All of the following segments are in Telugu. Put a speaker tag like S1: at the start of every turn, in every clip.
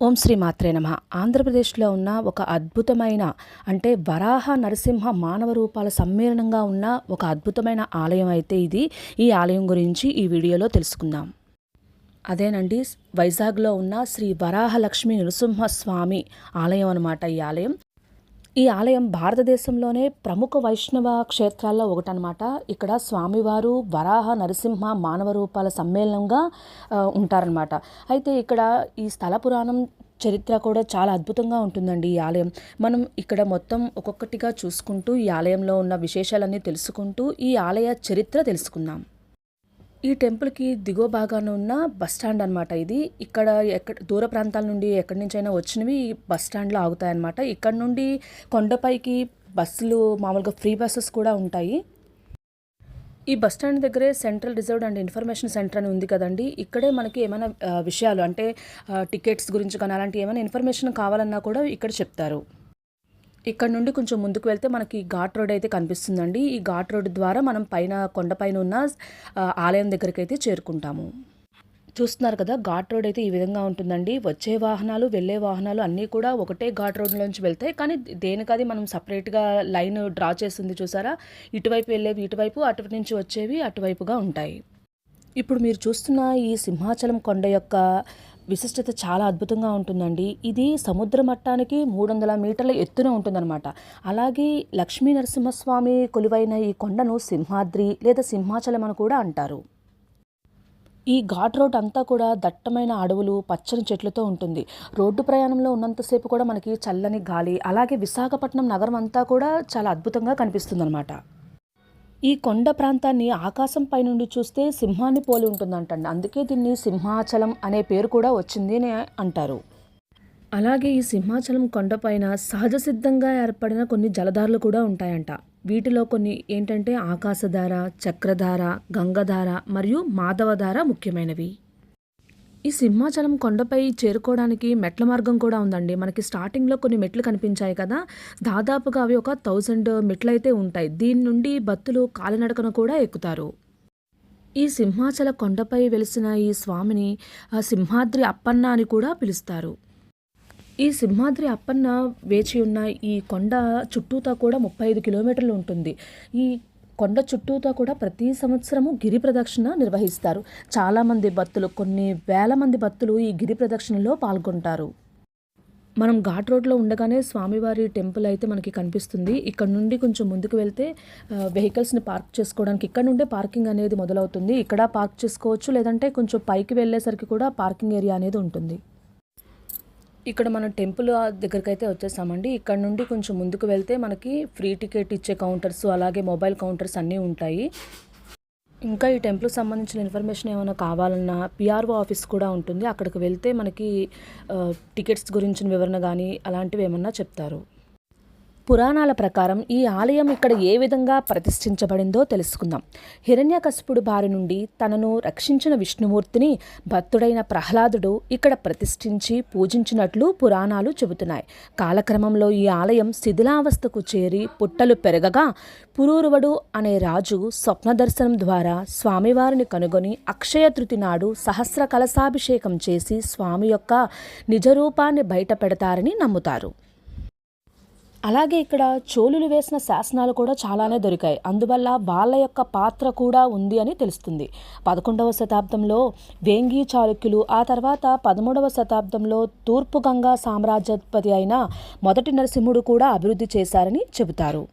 S1: ఓం శ్రీ మాత్రే నమః. ఆంధ్రప్రదేశ్లో ఉన్న ఒక అద్భుతమైన అంటే వరాహ నరసింహ మానవ రూపాల సమ్మేళనంగా ఉన్న ఒక అద్భుతమైన ఆలయం అయితే ఇది. ఈ ఆలయం గురించి ఈ వీడియోలో తెలుసుకుందాం. అదేనండి, వైజాగ్లో ఉన్న శ్రీ వరాహలక్ష్మి నృసింహస్వామి ఆలయం అన్నమాట ఈ ఆలయం. ఈ ఆలయం భారతదేశంలోనే ప్రముఖ వైష్ణవ క్షేత్రాల్లో ఒకటనమాట. ఇక్కడ స్వామివారు వరాహ నరసింహ మానవ రూపాల సమ్మేళనంగా ఉంటారనమాట. అయితే ఇక్కడ ఈ స్థల పురాణం చరిత్ర కూడా చాలా అద్భుతంగా ఉంటుందండి ఈ ఆలయం. మనం ఇక్కడ మొత్తం ఒక్కొక్కటిగా చూసుకుంటూ ఈ ఆలయంలో ఉన్న విశేషాలన్నీ తెలుసుకుంటూ ఈ ఆలయ చరిత్ర తెలుసుకుందాం. ఈ టెంపుల్కి దిగువ భాగాన ఉన్న బస్ స్టాండ్ అనమాట ఇది. ఇక్కడ దూర ప్రాంతాల నుండి ఎక్కడి నుంచైనా వచ్చినవి ఈ బస్ స్టాండ్లో ఆగుతాయన్నమాట. ఇక్కడ నుండి కొండపైకి బస్సులు మామూలుగా ఫ్రీ బస్సెస్ కూడా ఉంటాయి. ఈ బస్ స్టాండ్ దగ్గరే central reserved and information centre అని ఉంది కదండి. ఇక్కడే మనకి ఏమైనా విషయాలు అంటే టికెట్స్ గురించి కానీ అలాంటి ఏమైనా ఇన్ఫర్మేషన్ కావాలన్నా కూడా ఇక్కడ చెప్తారు. ఇక్కడ నుండి కొంచెం ముందుకు వెళ్తే మనకి ఘాట్ రోడ్ అయితే కనిపిస్తుందండి. ఈ ఘాట్ రోడ్ ద్వారా మనం కొండపైన ఉన్న ఆలయం దగ్గరికి అయితే చేరుకుంటాము. చూస్తున్నారు కదా, ఘాట్ రోడ్ అయితే ఈ విధంగా ఉంటుందండి. వచ్చే వాహనాలు వెళ్ళే వాహనాలు అన్నీ కూడా ఒకటే ఘాట్ రోడ్లోంచి వెళ్తాయి. కానీ దేనికది మనం సపరేట్గా లైన్ డ్రా చేస్తుంది చూసారా. ఇటువైపు వెళ్ళేవి ఇటువైపు, అటు నుంచి వచ్చేవి అటువైపుగా ఉంటాయి. ఇప్పుడు మీరు చూస్తున్న ఈ సింహాచలం కొండ యొక్క విశిష్టత చాలా అద్భుతంగా ఉంటుందండి. ఇది సముద్ర మట్టానికి 300 మీటర్ల ఎత్తున ఉంటుందన్నమాట. అలాగే లక్ష్మీ నరసింహస్వామి కొలువైన ఈ కొండను సింహాద్రి లేదా సింహాచలం అని కూడా అంటారు. ఈ ఘాట్ రోడ్ అంతా కూడా దట్టమైన అడవులు, పచ్చని చెట్లతో ఉంటుంది. రోడ్డు ప్రయాణంలో ఉన్నంతసేపు కూడా మనకి చల్లని గాలి, అలాగే విశాఖపట్నం నగరం అంతా కూడా చాలా అద్భుతంగా కనిపిస్తుందన్నమాట. ఈ కొండ ప్రాంతాన్ని ఆకాశం పైనుండి చూస్తే సింహాన్ని పోలి ఉంటుందంటండి. అందుకే దీన్ని సింహాచలం అనే పేరు కూడా వచ్చింది అని అంటారు. అలాగే ఈ సింహాచలం కొండపైన సహజ సిద్ధంగా ఏర్పడిన కొన్ని జలధారలు కూడా ఉంటాయంట. వీటిలో కొన్ని ఏంటంటే ఆకాశధార, చక్రధార, గంగధార మరియు మాధవధార ముఖ్యమైనవి. ఈ సింహాచలం కొండపై చేరుకోవడానికి మెట్ల మార్గం కూడా ఉందండి. మనకి స్టార్టింగ్లో కొన్ని మెట్లు కనిపించాయి కదా, దాదాపుగా అవి ఒక 1000 మెట్లు అయితే ఉంటాయి. దీని నుండి భక్తులు కాలినడకన కూడా ఎక్కుతారు. ఈ సింహాచల కొండపై వెలిసిన ఈ స్వామిని సింహాద్రి అప్పన్న అని కూడా పిలుస్తారు. ఈ సింహాద్రి అప్పన్న వేచి ఉన్న ఈ కొండ చుట్టూతా కూడా 35 కిలోమీటర్లు ఉంటుంది. ఈ కొండ చుట్టూతో కూడా ప్రతి సంవత్సరము గిరి ప్రదక్షిణ నిర్వహిస్తారు. చాలామంది భక్తులు, కొన్ని వేల మంది భక్తులు ఈ గిరి ప్రదక్షిణలో పాల్గొంటారు. మనం ఘాట్ రోడ్లో ఉండగానే స్వామివారి టెంపుల్ అయితే మనకి కనిపిస్తుంది. ఇక్కడ నుండి కొంచెం ముందుకు వెళ్తే వెహికల్స్ని పార్క్ చేసుకోవడానికి ఇక్కడ నుండే పార్కింగ్ అనేది మొదలవుతుంది. ఇక్కడ పార్క్ చేసుకోవచ్చు, లేదంటే కొంచెం పైకి వెళ్ళేసరికి కూడా పార్కింగ్ ఏరియా అనేది ఉంటుంది. ఇక్కడ మనం టెంపుల్ దగ్గరికి అయితే వచ్చేసామండి. ఇక్కడ నుండి కొంచెం ముందుకు వెళ్తే మనకి ఫ్రీ టికెట్ ఇచ్చే కౌంటర్స్, అలాగే మొబైల్ కౌంటర్స్ అన్నీ ఉంటాయి. ఇంకా ఈ టెంపుల్కి సంబంధించిన ఇన్ఫర్మేషన్ ఏమైనా కావాలన్నా పిఆర్ఓ ఆఫీస్ కూడా ఉంటుంది. అక్కడికి వెళ్తే మనకి టికెట్స్ గురించిన వివరణ కానీ అలాంటివి ఏమన్నా చెప్తారు. పురాణాల ప్రకారం ఈ ఆలయం ఇక్కడ ఏ విధంగా ప్రతిష్ఠించబడిందో తెలుసుకుందాం. హిరణ్యకశిపుడి బారి నుండి తనను రక్షించిన విష్ణుమూర్తిని భక్తుడైన ప్రహ్లాదుడు ఇక్కడ ప్రతిష్ఠించి పూజించినట్లు పురాణాలు చెబుతున్నాయి. కాలక్రమంలో ఈ ఆలయం శిథిలావస్థకు చేరి పుట్టలు పెరగగా పురూరవుడు అనే రాజు స్వప్న దర్శనం ద్వారా స్వామివారిని కనుగొని అక్షయ తృతీయ నాడు సహస్ర కలశాభిషేకం చేసి స్వామి యొక్క నిజరూపాన్ని బయట పెడతారని నమ్ముతారు. అలాగే ఇక్కడ చోళులు వేసిన శాసనాలు కూడా చాలానే దొరికాయి. అందువల్ల వాళ్ళ యొక్క పాత్ర కూడా ఉంది అని తెలుస్తుంది. 11వ శతాబ్దంలో వేంగి చాళుక్యులు, ఆ తర్వాత 13వ శతాబ్దంలో తూర్పు గంగా సామ్రాజ్యాధిపతి అయిన మొదటి నరసింహుడు కూడా అభివృద్ధి చేశారని చెబుతారు.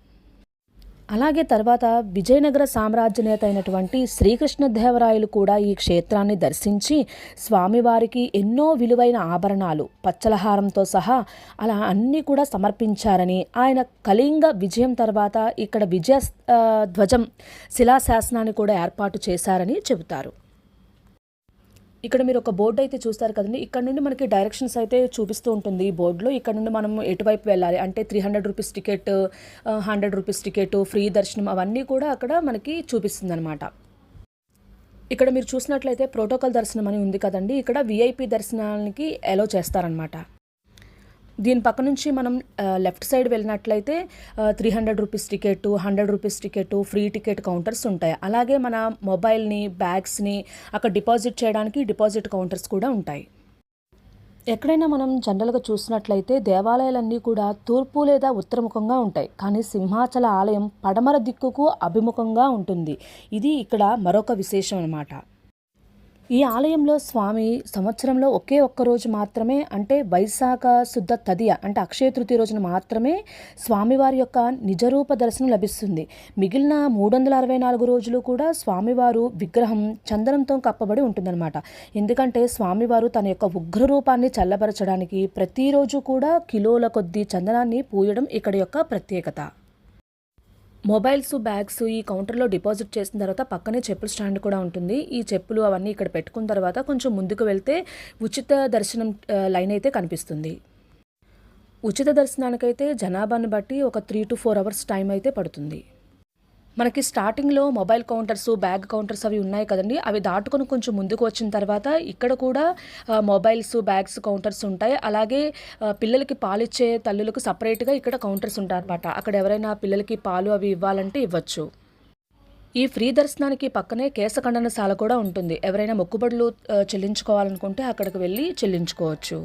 S1: అలాగే తర్వాత విజయనగర సామ్రాజ్య నేత అయినటువంటి శ్రీకృష్ణదేవరాయలు కూడా ఈ క్షేత్రాన్ని దర్శించి స్వామివారికి ఎన్నో విలువైన ఆభరణాలు, పచ్చలహారంతో సహా అలా అన్నీ కూడా సమర్పించారని, ఆయన కళింగ విజయం తర్వాత ఇక్కడ విజయ ధ్వజం శిలాశాసనాన్ని కూడా ఏర్పాటు చేశారని చెబుతారు. ఇక్కడ మీరు ఒక బోర్డు అయితే చూస్తారు కదండి. ఇక్కడ నుండి మనకి డైరెక్షన్స్ అయితే చూపిస్తూ ఉంటుంది ఈ బోర్డులో. ఇక్కడ నుండి మనం ఎటువైపు వెళ్ళాలి అంటే 300 rupees ticket, 100 rupees ticket, free దర్శనం అవన్నీ కూడా అక్కడ మనకి చూపిస్తుంది అనమాట. ఇక్కడ మీరు చూసినట్లయితే ప్రోటోకాల్ దర్శనం అని ఉంది కదండి. ఇక్కడ విఐపి దర్శనానికి అలో చేస్తారనమాట. దీని పక్క నుంచి మనం లెఫ్ట్ సైడ్ వెళ్ళినట్లయితే 300 rupees ticket, 100 rupees ticket, free ticket counters ఉంటాయి. అలాగే మన మొబైల్ని, బ్యాగ్స్ని అక్కడ డిపాజిట్ చేయడానికి డిపాజిట్ కౌంటర్స్ కూడా ఉంటాయి. ఎక్కడైనా మనం జనరల్‌గా చూసినట్లయితే దేవాలయాలన్నీ కూడా తూర్పు లేదా ఉత్తరముఖంగా ఉంటాయి. కానీ సింహాచల ఆలయం పడమర దిక్కుకు అభిముఖంగా ఉంటుంది. ఇది ఇక్కడ మరొక విశేషం అన్నమాట. ఈ ఆలయంలో స్వామి సంవత్సరంలో ఒకే ఒక్క రోజు మాత్రమే, అంటే వైశాఖ శుద్ధ తదియ అంటే అక్షయ తృతీయ రోజున మాత్రమే స్వామివారి యొక్క నిజరూప దర్శనం లభిస్తుంది. మిగిలిన 364 రోజులు కూడా స్వామివారు విగ్రహం చందనంతో కప్పబడి ఉంటుందన్నమాట. ఎందుకంటే స్వామివారు తన యొక్క ఉగ్ర రూపాన్ని చల్లబరచడానికి ప్రతిరోజు కూడా కిలోల కొద్దీ చందనాన్ని పూయడం ఇక్కడ యొక్క ప్రత్యేకత. మొబైల్స్, బ్యాగ్స్ ఈ కౌంటర్‌లో డిపాజిట్ చేసిన తర్వాత పక్కనే చెప్పుల స్టాండ్ కూడా ఉంటుంది. ఈ చెప్పులు అవన్నీ ఇక్కడ పెట్టుకున్న తర్వాత కొంచెం ముందుకు వెళ్తే ఉచిత దర్శనం లైన్ అయితే కనిపిస్తుంది. ఉచిత దర్శనానికైతే జనాభాను బట్టి ఒక 3-4 అవర్స్ టైం అయితే పడుతుంది. మనకి స్టార్టింగ్‌లో మొబైల్ కౌంటర్స్, బ్యాగ్ కౌంటర్స్ అవి ఉన్నాయి కదండీ! అవి దాటుకొని కొంచెం ముందుకు వచ్చిన తర్వాత ఇక్కడ కూడా మొబైల్స్, బ్యాగ్స్ కౌంటర్స్ ఉంటాయి. అలాగే పిల్లలకి పాలిచ్చే తల్లులకు సెపరేట్‌గా ఇక్కడ కౌంటర్స్ ఉంటాయన్నమాట. అక్కడ ఎవరైనా పిల్లలకి పాలు అవి ఇవ్వాలంటే ఇవ్వచ్చు. ఈ ఫ్రీ దర్శనానికి పక్కనే కేశఖండనశాల కూడా ఉంటుంది. ఎవరైనా మొక్కుబడులు చెల్లించుకోవాలనుకుంటే అక్కడికి వెళ్ళి చెల్లించుకోవచ్చు.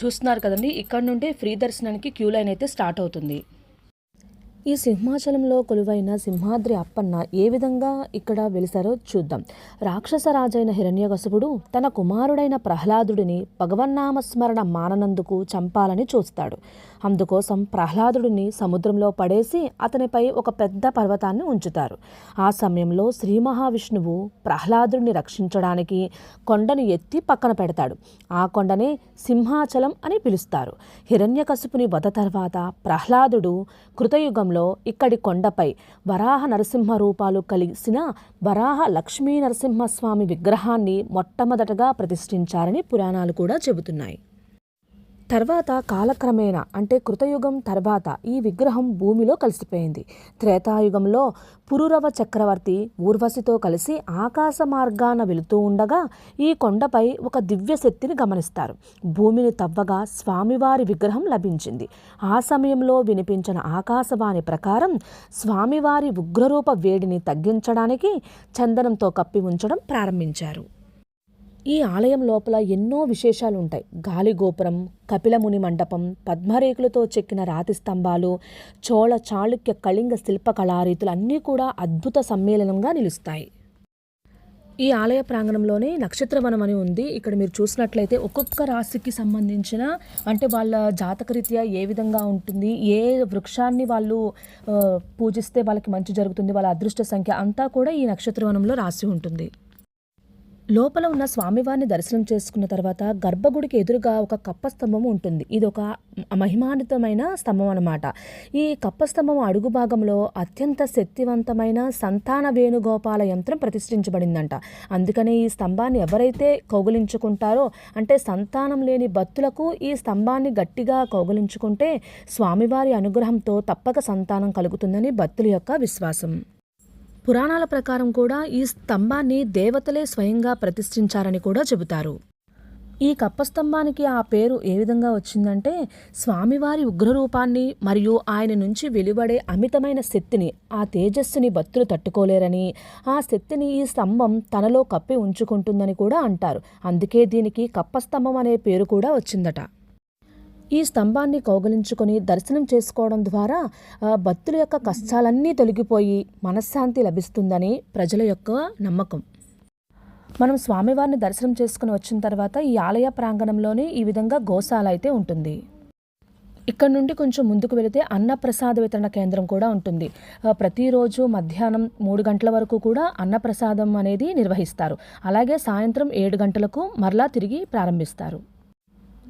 S1: చూస్తున్నారు కదండీ! ఇక్కడ నుండి ఫ్రీ దర్శనానికి క్యూ లైన్ అయితే స్టార్ట్ అవుతుంది. ఈ సింహాచలంలో కొలువైన సింహాద్రి అప్పన్న ఏ విధంగా ఇక్కడ వెలిసారో చూద్దాం. రాక్షసరాజైన హిరణ్యకశిపుడు తన కుమారుడైన ప్రహ్లాదుడిని భగవన్నామస్మరణ మాననందుకు చంపాలని చూస్తాడు. అందుకోసం ప్రహ్లాదుడిని సముద్రంలో పడేసి అతనిపై ఒక పెద్ద పర్వతాన్ని ఉంచుతారు. ఆ సమయంలో శ్రీ మహావిష్ణువు ప్రహ్లాదుడిని రక్షించడానికి కొండను ఎత్తి పక్కన పెడతాడు. ఆ కొండనే సింహాచలం అని పిలుస్తారు. హిరణ్యకశిపుని వధ తర్వాత ప్రహ్లాదుడు కృతయుగంలో ఇక్కడి కొండపై వరాహ నరసింహ రూపాలు కలిసిన వరాహ లక్ష్మీ నరసింహస్వామి విగ్రహాన్ని మొట్టమొదటగా ప్రతిష్ఠించారని పురాణాలు కూడా చెబుతున్నాయి. తర్వాత కాలక్రమేణా అంటే కృతయుగం తర్వాత ఈ విగ్రహం భూమిలో కలిసిపోయింది. త్రేతాయుగంలో పురూరవ చక్రవర్తి ఊర్వశితో కలిసి ఆకాశ మార్గాన వెళుతూ ఉండగా ఈ కొండపై ఒక దివ్య శక్తిని గమనిస్తారు. భూమిని తవ్వగా స్వామివారి విగ్రహం లభించింది. ఆ సమయంలో వినిపించిన ఆకాశవాణి ప్రకారం స్వామివారి ఉగ్రరూప వేడిని తగ్గించడానికి చందనంతో కప్పి ఉంచడం ప్రారంభించారు. ఈ ఆలయం లోపల ఎన్నో విశేషాలు ఉంటాయి. గాలిగోపురం, కపిలముని మండపం, పద్మరేకులతో చెక్కిన రాతి స్తంభాలు, చోళ, చాళుక్య, కళింగ శిల్పకళారీతులు అన్నీ కూడా అద్భుత సమ్మేళనంగా నిలుస్తాయి. ఈ ఆలయ ప్రాంగణంలోనే నక్షత్రవనం అని ఉంది. ఇక్కడ మీరు చూసినట్లయితే ఒక్కొక్క రాశికి సంబంధించిన అంటే వాళ్ళ జాతకరీత్యా ఏ విధంగా ఉంటుంది, ఏ వృక్షాన్ని వాళ్ళు పూజిస్తే వాళ్ళకి మంచి జరుగుతుంది, వాళ్ళ అదృష్ట సంఖ్య అంతా కూడా ఈ నక్షత్రవనంలో రాసి ఉంటుంది. లోపల ఉన్న స్వామివారిని దర్శనం చేసుకున్న తర్వాత గర్భగుడికి ఎదురుగా ఒక కప్ప స్తంభం ఉంటుంది. ఇది ఒక మహిమాన్వితమైన స్తంభం అన్నమాట. ఈ కప్ప స్తంభం అడుగు భాగంలో అత్యంత శక్తివంతమైన సంతాన వేణుగోపాల యంత్రం ప్రతిష్ఠించబడిందంట. అందుకనే ఈ స్తంభాన్ని ఎవరైతే కౌగిలించుకుంటారో అంటే సంతానం లేని భక్తులకు ఈ స్తంభాన్ని గట్టిగా కౌగిలించుకుంటే స్వామివారి అనుగ్రహంతో తప్పక సంతానం కలుగుతుందని భక్తుల యొక్క విశ్వాసం. పురాణాల ప్రకారం కూడా ఈ స్తంభాన్ని దేవతలే స్వయంగా ప్రతిష్ఠించారని కూడా చెబుతారు. ఈ కప్ప స్తంభానికి ఆ పేరు ఏ విధంగా వచ్చిందంటే స్వామివారి ఉగ్రరూపాన్ని మరియు ఆయన నుంచి వెలువడే అమితమైన శక్తిని, ఆ తేజస్సుని భక్తులు తట్టుకోలేరని, ఆ శక్తిని ఈ స్తంభం తనలో కప్పి ఉంచుకుంటుందని కూడా అంటారు. అందుకే దీనికి కప్ప స్తంభం అనే పేరు కూడా వచ్చిందట. ఈ స్తంభాన్ని కౌగిలించుకొని దర్శనం చేసుకోవడం ద్వారా భక్తుల యొక్క కష్టాలన్నీ తొలగిపోయి మనశ్శాంతి లభిస్తుందని ప్రజల యొక్క నమ్మకం. మనం స్వామివారిని దర్శనం చేసుకుని వచ్చిన తర్వాత ఈ ఆలయ ప్రాంగణంలోనే ఈ విధంగా గోశాల అయితే ఉంటుంది. ఇక్కడ నుండి కొంచెం ముందుకు వెళితే అన్నప్రసాద వితరణ కేంద్రం కూడా ఉంటుంది. ప్రతిరోజు మధ్యాహ్నం 3 గంటల వరకు కూడా అన్నప్రసాదం అనేది నిర్వహిస్తారు. అలాగే సాయంత్రం 7 గంటలకు మరలా తిరిగి ప్రారంభిస్తారు.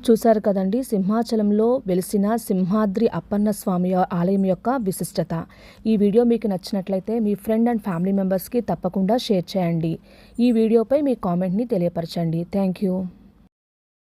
S1: చూశారు కదండి, సింహాచలంలో వెలిసిన సింహాద్రి అప్పన్న స్వామి ఆలయం యొక్క విశిష్టత. ఈ వీడియో మీకు నచ్చినట్లయితే మీ ఫ్రెండ్ అండ్ ఫ్యామిలీ మెంబర్స్కి తప్పకుండా షేర్ చేయండి. ఈ వీడియోపై మీ కామెంట్ని తెలియపరచండి. Thank you.